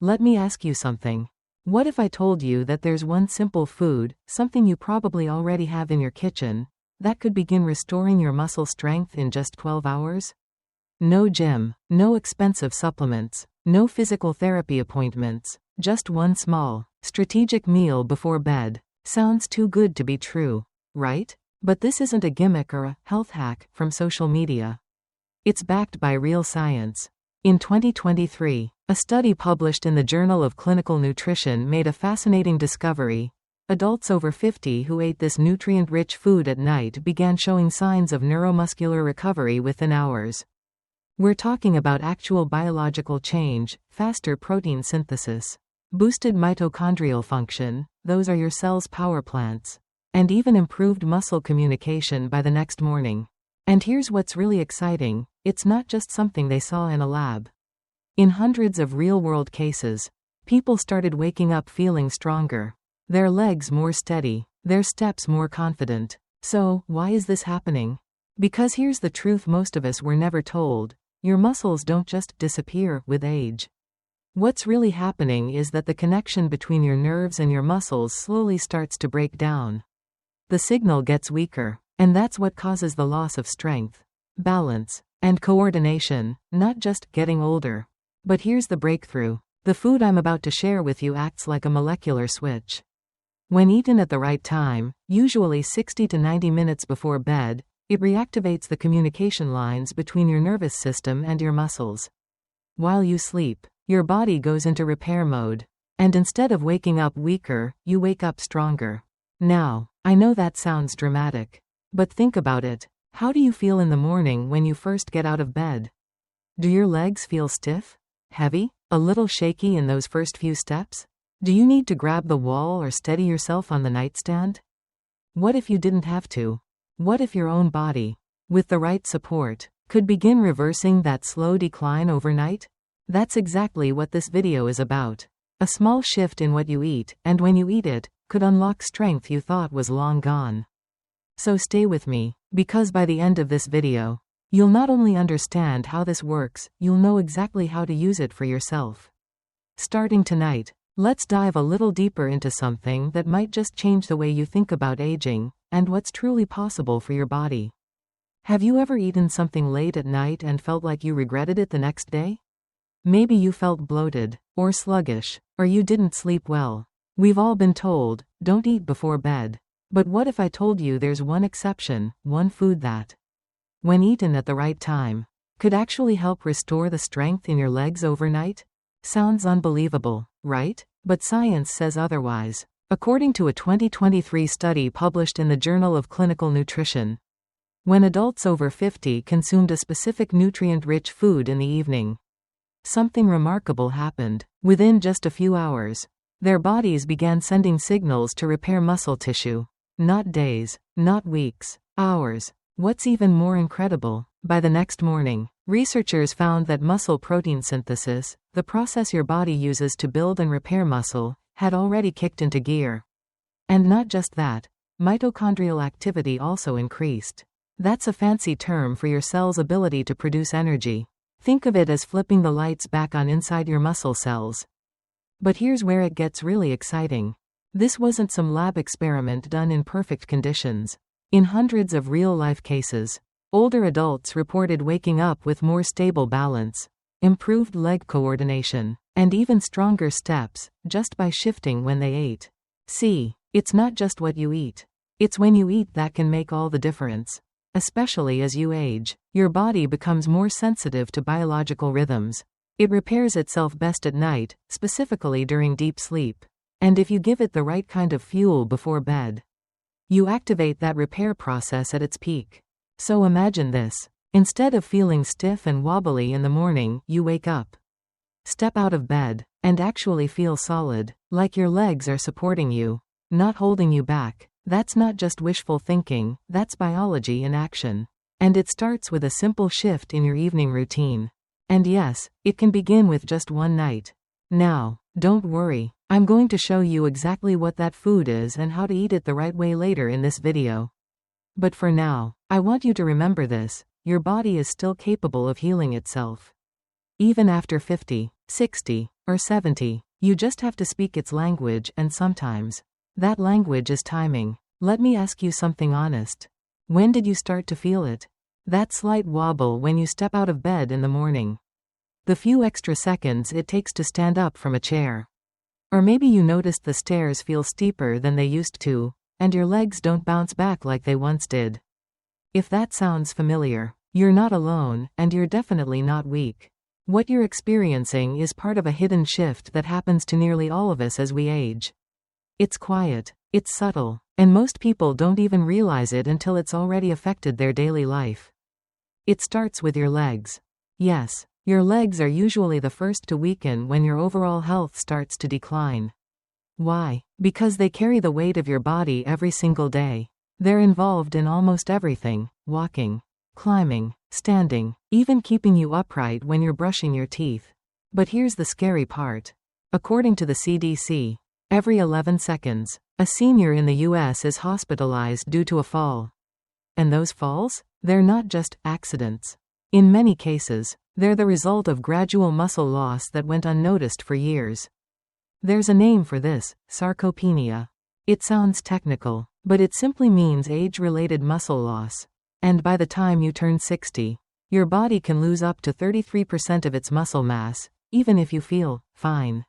Let me ask you something. What if I told you that there's one simple food, something you probably already have in your kitchen, that could begin restoring your muscle strength in just 12 hours? No gym, no expensive supplements, no physical therapy appointments, just one small, strategic meal before bed. Sounds too good to be true, right? But this isn't a gimmick or a health hack from social media. It's backed by real science. In 2023, a study published in the Journal of Clinical Nutrition made a fascinating discovery. Adults over 50 who ate this nutrient-rich food at night began showing signs of neuromuscular recovery within hours. We're talking about actual biological change, faster protein synthesis, boosted mitochondrial function, those are your cell's power plants, and even improved muscle communication by the next morning. And here's what's really exciting, it's not just something they saw in a lab. In hundreds of real-world cases, people started waking up feeling stronger, their legs more steady, their steps more confident. So, why is this happening? Because here's the truth most of us were never told. Your muscles don't just disappear with age. What's really happening is that the connection between your nerves and your muscles slowly starts to break down. The signal gets weaker, and that's what causes the loss of strength, balance, and coordination, not just getting older. But here's the breakthrough. The food I'm about to share with you acts like a molecular switch. When eaten at the right time, usually 60 to 90 minutes before bed, it reactivates the communication lines between your nervous system and your muscles. While you sleep, your body goes into repair mode. And instead of waking up weaker, you wake up stronger. Now, I know that sounds dramatic. But think about it. How do you feel in the morning when you first get out of bed? Do your legs feel stiff? Heavy? A little shaky in those first few steps? Do you need to grab the wall or steady yourself on the nightstand? What if you didn't have to? What if your own body, with the right support, could begin reversing that slow decline overnight? That's exactly what this video is about. A small shift in what you eat, and when you eat it, could unlock strength you thought was long gone. So stay with me, because by the end of this video, you'll not only understand how this works, you'll know exactly how to use it for yourself. Starting tonight, let's dive a little deeper into something that might just change the way you think about aging, and what's truly possible for your body. Have you ever eaten something late at night and felt like you regretted it the next day? Maybe you felt bloated, or sluggish, or you didn't sleep well. We've all been told, don't eat before bed. But what if I told you there's one exception, one food that, when eaten at the right time, could actually help restore the strength in your legs overnight? Sounds unbelievable, right? But science says otherwise. According to a 2023 study published in the Journal of Clinical Nutrition, when adults over 50 consumed a specific nutrient-rich food in the evening, something remarkable happened. Within just a few hours, their bodies began sending signals to repair muscle tissue. Not days, not weeks, hours. What's even more incredible, by the next morning, researchers found that muscle protein synthesis, the process your body uses to build and repair muscle, had already kicked into gear. And not just that, mitochondrial activity also increased. That's a fancy term for your cell's ability to produce energy. Think of it as flipping the lights back on inside your muscle cells. But here's where it gets really exciting. This wasn't some lab experiment done in perfect conditions. In hundreds of real-life cases, older adults reported waking up with more stable balance, improved leg coordination, and even stronger steps, just by shifting when they ate. See, it's not just what you eat. It's when you eat that can make all the difference. Especially as you age, your body becomes more sensitive to biological rhythms. It repairs itself best at night, specifically during deep sleep. And if you give it the right kind of fuel before bed, you activate that repair process at its peak. So imagine this. Instead of feeling stiff and wobbly in the morning, you wake up, step out of bed, and actually feel solid, like your legs are supporting you, not holding you back. That's not just wishful thinking, that's biology in action. And it starts with a simple shift in your evening routine. And yes, it can begin with just one night. Now, don't worry. I'm going to show you exactly what that food is and how to eat it the right way later in this video. But for now, I want you to remember this. Your body is still capable of healing itself. Even after 50, 60, or 70, you just have to speak its language, and sometimes that language is timing. Let me ask you something honest. When did you start to feel it? That slight wobble when you step out of bed in the morning. The few extra seconds it takes to stand up from a chair. Or maybe you noticed the stairs feel steeper than they used to, and your legs don't bounce back like they once did. If that sounds familiar, you're not alone, and you're definitely not weak. What you're experiencing is part of a hidden shift that happens to nearly all of us as we age. It's quiet, it's subtle, and most people don't even realize it until it's already affected their daily life. It starts with your legs. Yes, your legs are usually the first to weaken when your overall health starts to decline. Why? Because they carry the weight of your body every single day. They're involved in almost everything: walking, climbing, standing, even keeping you upright when you're brushing your teeth. But here's the scary part. According to the CDC, every 11 seconds, a senior in the US is hospitalized due to a fall. And those falls? They're not just accidents. In many cases, they're the result of gradual muscle loss that went unnoticed for years. There's a name for this: sarcopenia. It sounds technical, but it simply means age-related muscle loss. And by the time you turn 60, your body can lose up to 33% of its muscle mass, even if you feel fine.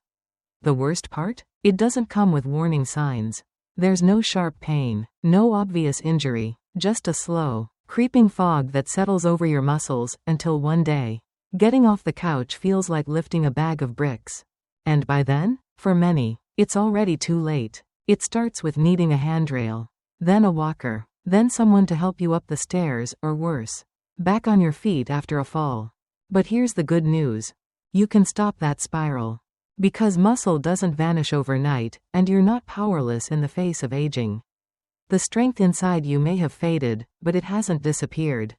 The worst part? It doesn't come with warning signs. There's no sharp pain, no obvious injury, just a slow, creeping fog that settles over your muscles until one day, getting off the couch feels like lifting a bag of bricks. And by then, for many, it's already too late. It starts with needing a handrail, then a walker, then someone to help you up the stairs, or worse, back on your feet after a fall. But here's the good news. You can stop that spiral. Because muscle doesn't vanish overnight, and you're not powerless in the face of aging. The strength inside you may have faded, but it hasn't disappeared.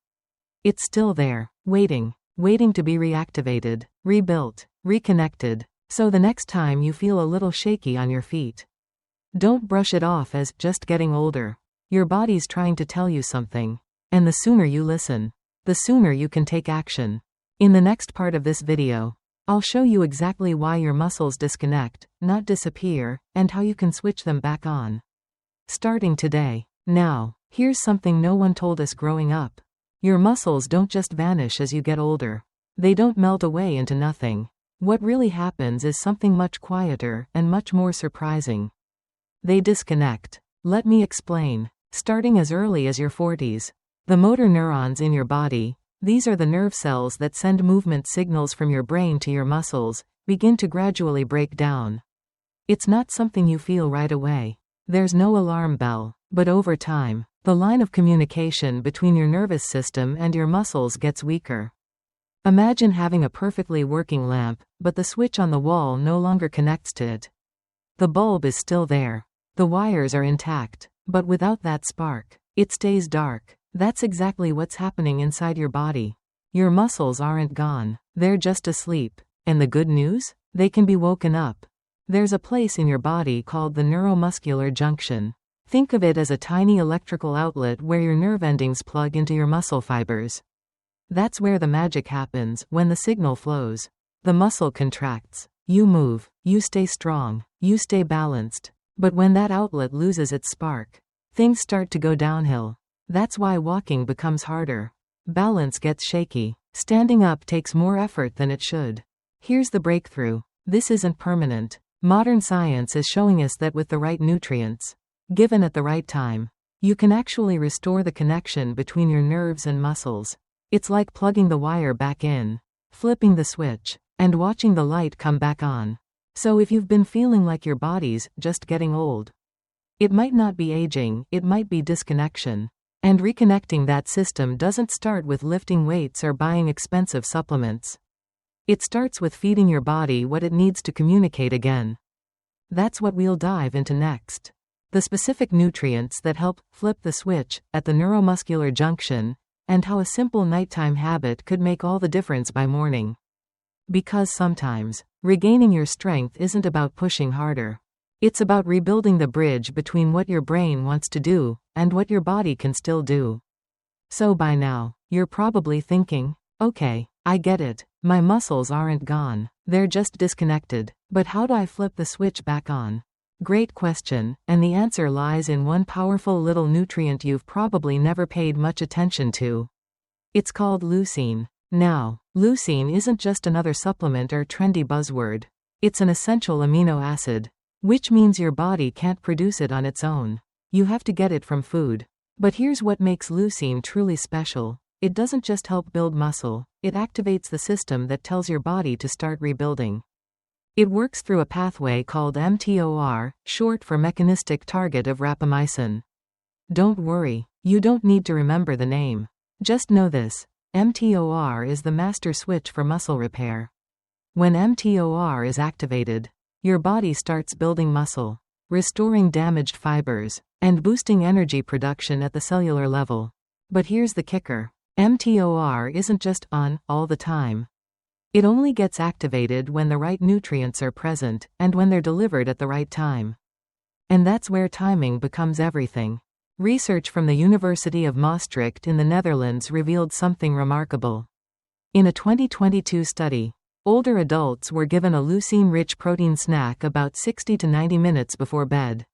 It's still there, waiting to be reactivated, rebuilt, reconnected. So the next time you feel a little shaky on your feet, don't brush it off as just getting older. Your body's trying to tell you something. And the sooner you listen, the sooner you can take action. In the next part of this video, I'll show you exactly why your muscles disconnect, not disappear, and how you can switch them back on. Starting today. Now, here's something no one told us growing up. Your muscles don't just vanish as you get older. They don't melt away into nothing. What really happens is something much quieter and much more surprising. They disconnect. Let me explain. Starting as early as your 40s, the motor neurons in your body, these are the nerve cells that send movement signals from your brain to your muscles, begin to gradually break down. It's not something you feel right away. There's no alarm bell, but over time, the line of communication between your nervous system and your muscles gets weaker. Imagine having a perfectly working lamp, but the switch on the wall no longer connects to it. The bulb is still there. The wires are intact, but without that spark, it stays dark. That's exactly what's happening inside your body. Your muscles aren't gone. They're just asleep. And the good news? They can be woken up. There's a place in your body called the neuromuscular junction. Think of it as a tiny electrical outlet where your nerve endings plug into your muscle fibers. That's where the magic happens. When the signal flows, the muscle contracts. You move. You stay strong. You stay balanced. But when that outlet loses its spark, things start to go downhill. That's why walking becomes harder. Balance gets shaky. Standing up takes more effort than it should. Here's the breakthrough. This isn't permanent. Modern science is showing us that with the right nutrients, given at the right time, you can actually restore the connection between your nerves and muscles. It's like plugging the wire back in, flipping the switch, and watching the light come back on. So if you've been feeling like your body's just getting old, it might not be aging, it might be disconnection. And reconnecting that system doesn't start with lifting weights or buying expensive supplements. It starts with feeding your body what it needs to communicate again. That's what we'll dive into next. The specific nutrients that help flip the switch at the neuromuscular junction, and how a simple nighttime habit could make all the difference by morning. Because sometimes, regaining your strength isn't about pushing harder. It's about rebuilding the bridge between what your brain wants to do and what your body can still do. So by now, you're probably thinking, okay, I get it. My muscles aren't gone. They're just disconnected. But how do I flip the switch back on? Great question, and the answer lies in one powerful little nutrient you've probably never paid much attention to. It's called leucine. Now, leucine isn't just another supplement or trendy buzzword. It's an essential amino acid, which means your body can't produce it on its own. You have to get it from food. But here's what makes leucine truly special. It doesn't just help build muscle, it activates the system that tells your body to start rebuilding. It works through a pathway called mTOR, short for mechanistic target of rapamycin. Don't worry, you don't need to remember the name. Just know this. mTOR is the master switch for muscle repair. When mTOR is activated, your body starts building muscle, restoring damaged fibers, and boosting energy production at the cellular level. But here's the kicker. mTOR isn't just on all the time. It only gets activated when the right nutrients are present and when they're delivered at the right time. And that's where timing becomes everything. Research from the University of Maastricht in the Netherlands revealed something remarkable. In a 2022 study, older adults were given a leucine-rich protein snack about 60 to 90 minutes before bed.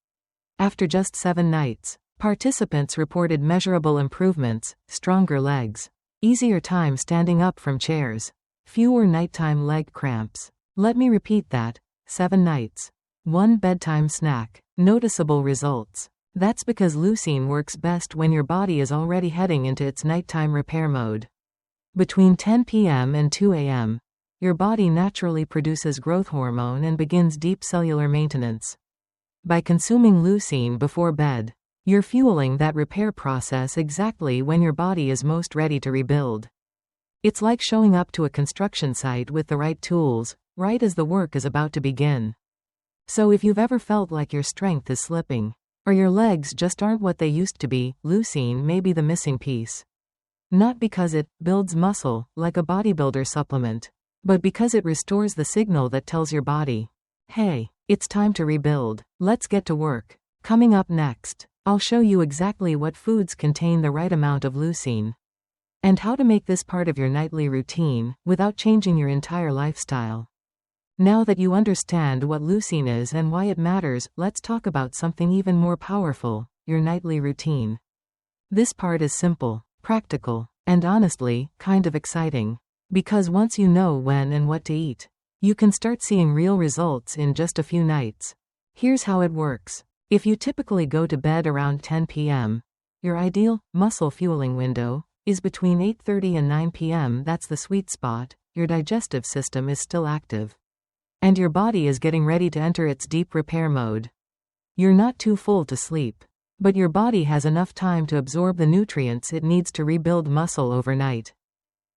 After just 7 nights, participants reported measurable improvements: stronger legs, easier time standing up from chairs, fewer nighttime leg cramps. Let me repeat that. 7 nights. 1 bedtime snack. Noticeable results. That's because leucine works best when your body is already heading into its nighttime repair mode. Between 10 p.m. and 2 a.m., your body naturally produces growth hormone and begins deep cellular maintenance. By consuming leucine before bed, you're fueling that repair process exactly when your body is most ready to rebuild. It's like showing up to a construction site with the right tools, right as the work is about to begin. So if you've ever felt like your strength is slipping, or your legs just aren't what they used to be, leucine may be the missing piece. Not because it builds muscle, like a bodybuilder supplement, but because it restores the signal that tells your body, hey, it's time to rebuild. Let's get to work. Coming up next, I'll show you exactly what foods contain the right amount of leucine, and how to make this part of your nightly routine without changing your entire lifestyle. Now that you understand what leucine is and why it matters, let's talk about something even more powerful: your nightly routine. This part is simple, practical, and honestly, kind of exciting. Because once you know when and what to eat, you can start seeing real results in just a few nights. Here's how it works. If you typically go to bed around 10 p.m., your ideal muscle fueling window is between 8:30 and 9 p.m. That's the sweet spot. Your digestive system is still active, and your body is getting ready to enter its deep repair mode. You're not too full to sleep, but your body has enough time to absorb the nutrients it needs to rebuild muscle overnight.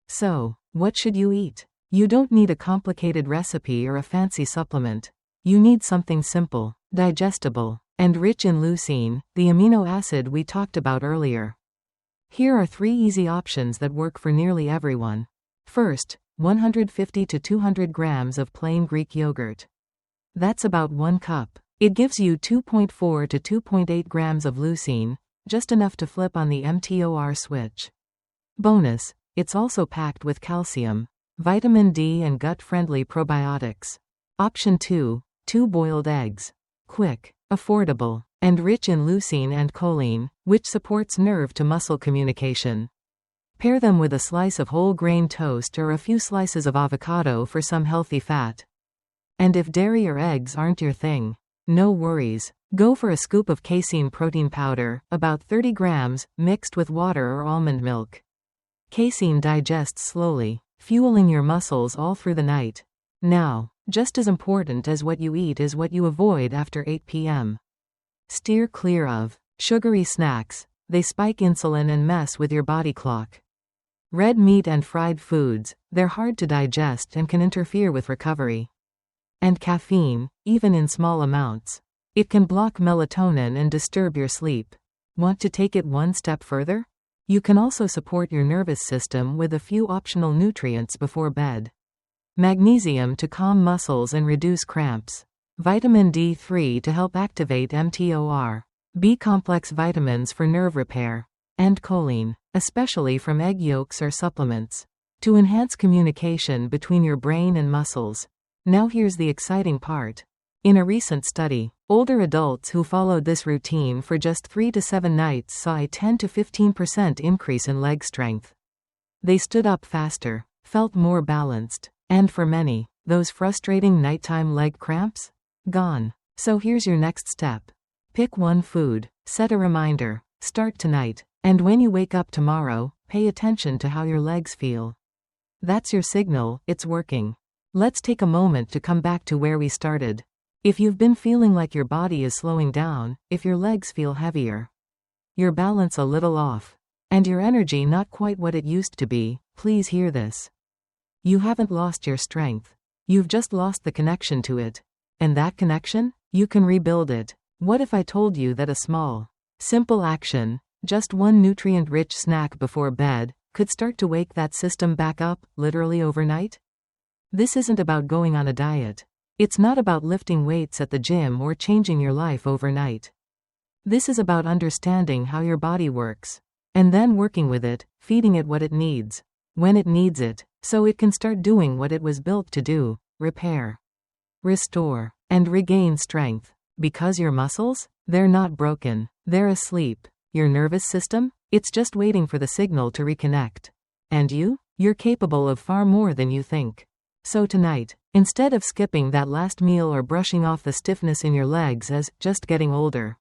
So, what should you eat? You don't need a complicated recipe or a fancy supplement. You need something simple, digestible, and rich in leucine, the amino acid we talked about earlier. Here are 3 easy options that work for nearly everyone. First, 150 to 200 grams of plain Greek yogurt. That's about 1 cup. It gives you 2.4 to 2.8 grams of leucine, just enough to flip on the mTOR switch. Bonus, it's also packed with calcium, vitamin D and gut-friendly probiotics. Option 2, 2 boiled eggs. Quick, affordable, and rich in leucine and choline, which supports nerve-to-muscle communication. Pair them with a slice of whole grain toast or a few slices of avocado for some healthy fat. And if dairy or eggs aren't your thing, no worries. Go for a scoop of casein protein powder, about 30 grams, mixed with water or almond milk. Casein digests slowly, fueling your muscles all through the night. Now, just as important as what you eat is what you avoid after 8 p.m. Steer clear of sugary snacks. They spike insulin and mess with your body clock. Red meat and fried foods, they're hard to digest and can interfere with recovery. And caffeine, even in small amounts, it can block melatonin and disturb your sleep. Want to take it one step further? You can also support your nervous system with a few optional nutrients before bed. Magnesium to calm muscles and reduce cramps. Vitamin D3 to help activate mTOR. B-complex vitamins for nerve repair. And choline, especially from egg yolks or supplements. to enhance communication between your brain and muscles. Now here's the exciting part. In a recent study, older adults who followed this routine for just 3 to 7 nights saw a 10 to 15% increase in leg strength. They stood up faster, felt more balanced, and for many, those frustrating nighttime leg cramps? Gone. So here's your next step. Pick one food, set a reminder, start tonight, and when you wake up tomorrow, pay attention to how your legs feel. That's your signal, it's working. Let's take a moment to come back to where we started. If you've been feeling like your body is slowing down, if your legs feel heavier, your balance a little off, and your energy not quite what it used to be, please hear this. You haven't lost your strength. You've just lost the connection to it. And that connection? You can rebuild it. What if I told you that a small, simple action, just one nutrient-rich snack before bed, could start to wake that system back up, literally overnight? This isn't about going on a diet. It's not about lifting weights at the gym or changing your life overnight. This is about understanding how your body works, and then working with it, feeding it what it needs, when it needs it, so it can start doing what it was built to do: repair, restore, and regain strength. Because your muscles? They're not broken. They're asleep. Your nervous system? It's just waiting for the signal to reconnect. And you? You're capable of far more than you think. So tonight, instead of skipping that last meal or brushing off the stiffness in your legs as just getting older,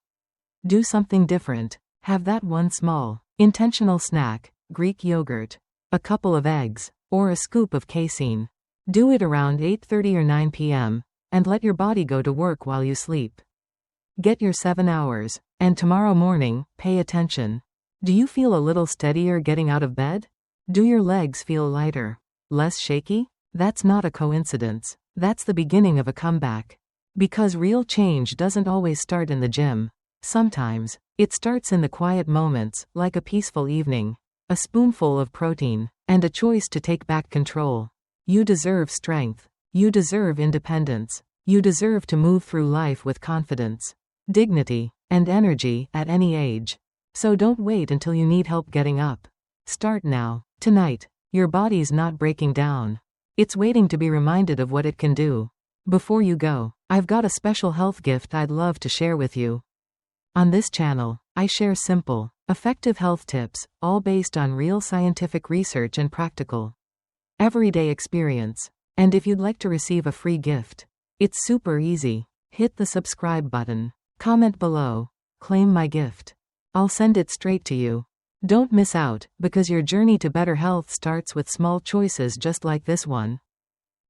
do something different. Have that one small, intentional snack: Greek yogurt, a couple of eggs, or a scoop of casein. Do it around 8:30 or 9 p.m., and let your body go to work while you sleep. Get your 7 hours, and tomorrow morning, pay attention. Do you feel a little steadier getting out of bed? Do your legs feel lighter, less shaky? That's not a coincidence. That's the beginning of a comeback. Because real change doesn't always start in the gym. Sometimes, it starts in the quiet moments, like a peaceful evening, a spoonful of protein, and a choice to take back control. You deserve strength. You deserve independence. You deserve to move through life with confidence, dignity, and energy at any age. So don't wait until you need help getting up. Start now. Tonight. Your body's not breaking down. It's waiting to be reminded of what it can do. Before you go, I've got a special health gift I'd love to share with you. On this channel, I share simple, effective health tips, all based on real scientific research and practical, everyday experience. And if you'd like to receive a free gift, it's super easy. Hit the subscribe button, comment below, claim my gift. I'll send it straight to you. Don't miss out, because your journey to better health starts with small choices just like this one.